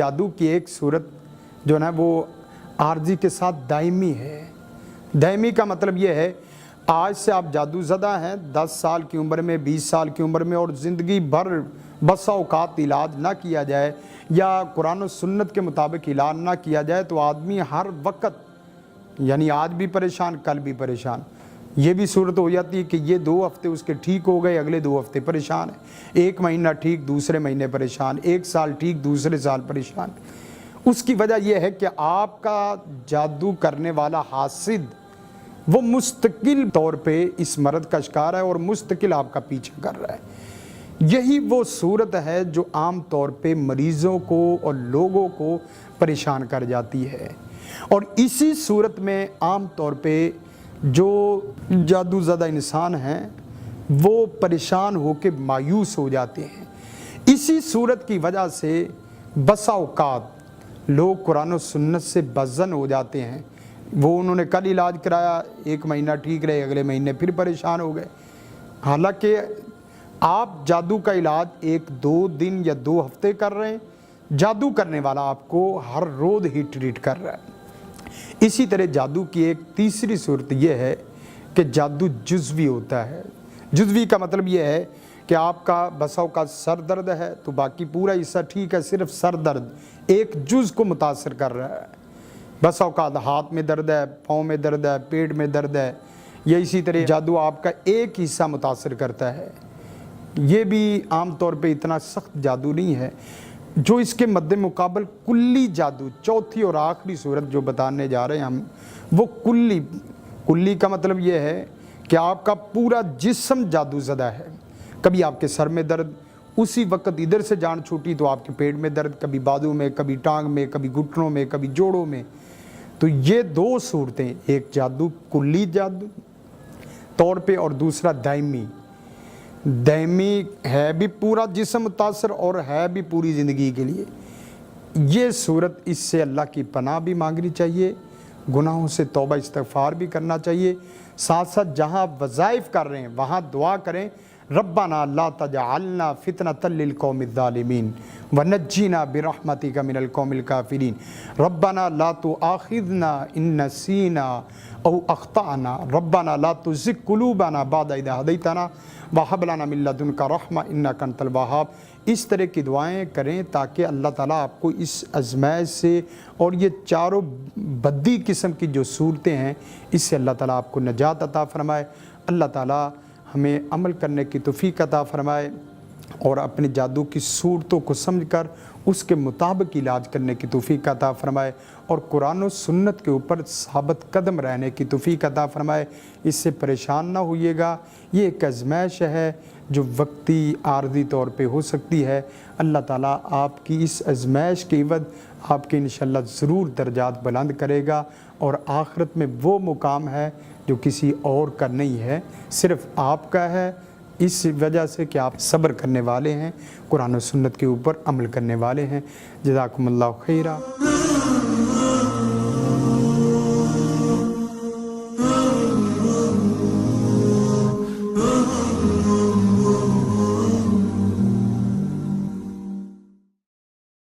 जादू की एक सूरत जो है वो आर्जी के साथ दायमी है। दायमी का मतलब ये है आज से आप जादू ज़दा हैं, 10 साल की उम्र में, 20 साल की उम्र में, और ज़िंदगी भर बसा औकात इलाज ना किया जाए या कुरान और सुन्नत के मुताबिक इलाज ना किया जाए तो आदमी हर वक्त, यानी आज भी परेशान कल भी परेशान। ये भी सूरत हो जाती है कि ये 2 हफ्ते उसके ठीक हो गए, अगले 2 हफ्ते परेशान है, 1 महीना ठीक दूसरे महीने परेशान, 1 साल ठीक दूसरे साल परेशान। उसकी वजह यह है कि आपका जादू करने वाला हासिद वो मुस्तकिल तौर पे इस मर्द का शिकार है और मुस्तकिल आपका पीछा कर रहा है। यही वो सूरत है जो आम तौर पे मरीज़ों को और लोगों को परेशान कर जाती है। और इसी सूरत में आम तौर पे जो जादू ज़दा इंसान हैं वो परेशान होकर मायूस हो जाते हैं। इसी सूरत की वजह से बसा औकात लोग कुरान और सुन्नत से बज़न हो जाते हैं। वो उन्होंने कल इलाज कराया, 1 महीना ठीक रहे, अगले महीने फिर परेशान हो गए। हालांकि आप जादू का इलाज 1-2 दिन या 2 हफ्ते कर रहे हैं, जादू करने वाला आपको हर रोज़ ही ट्रीट कर रहा है। इसी तरह जादू की एक तीसरी सूरत यह है कि जादू जुज़वी होता है। जुज़वी का मतलब यह है कि आपका बसाव का सर दर्द है तो बाकी पूरा हिस्सा ठीक है, सिर्फ सर दर्द एक जुज़ को मुतासर कर रहा है। बसाव का हाथ में दर्द है, पाँव में दर्द है, पेट में दर्द है, या इसी तरह जादू आपका एक हिस्सा मुतासर करता है। ये भी आम तौर पे इतना सख्त जादू नहीं है। जो इसके मद्दे मुकाबल कुल्ली जादू, चौथी और आखिरी सूरत जो बताने जा रहे हैं हम, वो कुल्ली का मतलब ये है कि आपका पूरा जिस्म जादू ज़दा है। कभी आपके सर में दर्द, उसी वक्त इधर से जान छूटी तो आपके पेट में दर्द, कभी बाजू में, कभी टांग में, कभी घुटनों में, कभी जोड़ों में। तो ये 2 सूरतें, एक जादू कुल्ली जादू तौर पे और दूसरा दायमी। दायमी है भी पूरा जिस्म मुतासर और है भी पूरी ज़िंदगी के लिए। ये सूरत, इससे अल्लाह की पनाह भी मांगनी चाहिए, गुनाहों से तौबा इस्तिग़फ़ार भी करना चाहिए। साथ साथ जहाँ वज़ाइफ कर रहे हैं वहाँ दुआ करें, रब्बना ला तजअलना फितनतल लिल कौमिज़ ज़ालिमीन वनज्जिना बिरहमतिका मिनल कौमिल काफ़िरीन, रब्बना ला तुआखिज़ना इन नसीना औ अख्ताना, रब्बना ला तुज़िग़ क़ुलूबना बअद इज़ हदैतना वहब लना मिन लदुनका रहमा इन्नका अंतल वहाब। इस तरह की दुआएं करें ताकि अल्लाह ताला आपको इस आज़माइश से और ये चारों बद्दी किस्म की जो सूरतें हैं इससे अल्लाह ताला आपको नजात अता फ़रमाए। अल्लाह ताला हमें अमल करने की तौफ़ीक़ अता फ़रमाए और अपने जादू की सूरतों को समझकर उसके मुताबिक इलाज करने की तौफ़ीक़ अता फ़रमाए और कुरान और सुन्नत के ऊपर साबित कदम रहने की तौफ़ीक़ अता फ़रमाए। इससे परेशान ना होइएगा। ये एक आज़माइश है जो वक्ती आर्ज़ी तौर पे हो सकती है। अल्लाह ताला आपकी इस आज़माइश के इवद आपके इंशाअल्लाह ज़रूर दर्जात बुलंद करेगा और आखिरत में वो मुकाम है जो किसी और का नहीं है, सिर्फ़ आपका है, इस वजह से कि आप सब्र करने वाले हैं, कुरान और सुन्नत के ऊपर अमल करने वाले हैं। जज़ाकुमुल्लाहु खैरा।